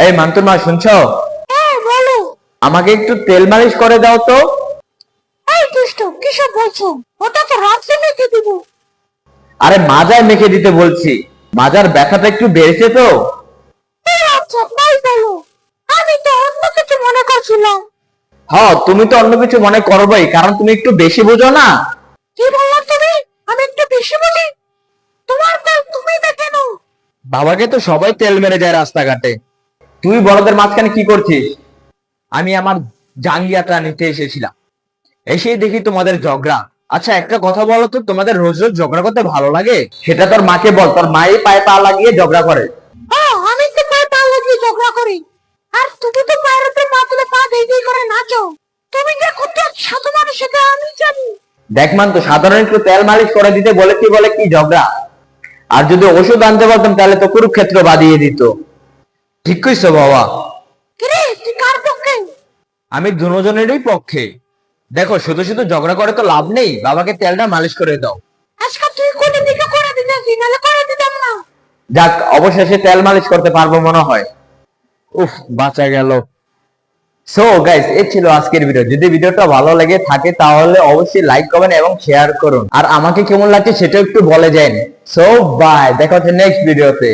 এই মান্তুর মা, শুনছো? হ্যাঁ বলো। আমাকে একটু তেল মালিশ করে দাও তো। এই দুষ্ট, কিসব বলছো? ওটা তো রাত্রে মেখে দিব। আরে মাজায় মেখে দিতে বলছি, মাজার ব্যথাটা একটু বেড়েছে তো। আচ্ছা তাই বলো। আমি তো অন্য কিছু মনে করছিলাম। হ্যাঁ, তুমি তো অন্য কিছু মনে করবোই, কারণ তুমি একটু বেশি বোঝো না। কি বললা তুমি? আমি একটু বেশি বলি? তোমার তেল তুমি দেখে নাও। বাবাকে তো সবাই তেল মেরে যায় রাস্তাঘাটে। তুই বড়দের মাঝখানে কি করছিস? আমি আমার জাঙ্গিয়াটা নিতে এসেছিলাম, এসেই দেখি তোমাদের ঝগড়া। আচ্ছা একটা কথা বলো তো, তোমাদের রোজ রোজ ঝগড়া করতে ভালো লাগে? সেটা তোর মাকে বল, তোর মাই পায়ে পা লাগিয়ে ঝগড়া করে। আমি তো পায়ে পা লাগিয়ে ঝগড়া করি। আর তুমি তো পায়ের উপরে পা তুলে পা দিয়ে করে নাচো। তুমি যে কত সাধু মানুষ সেটা আমি জানি। দেখ মান্তু, সাধারণ একটু তেল মালিশ করে দিতে বলেছি বলে কি ঝগড়া? আর যদি ওষুধ আনতে বলতাম তাহলে তো কুরুক্ষেত্র বাদিয়ে দিত। ঠিক কইছো বাবা। কিরে তুই কার পক্ষে? আমি দুজনেরই পক্ষে। দেখো শুধু শুধু ঝগড়া করে তো লাভ নেই, বাবাকে তেলটা মালিশ করে দাও। আজকাল তুই কোনে দিকে করে দিতেছি, নাহলে করে দিতাম না। যাক, অবশেষে তেল মালিশ করতে পারবো মনে হয়। উফ, বাঁচা গেল। সো গাইস, এই ছিল আজকের ভিডিও। যদি ভিডিওটা ভালো লেগে থাকে তাহলে অবশ্যই লাইক করবেন এবং শেয়ার করুন। আর আমাকে কেমন লাগছে সেটা একটু বলে যান। সো বাই, দেখা হচ্ছে নেক্সট ভিডিওতে।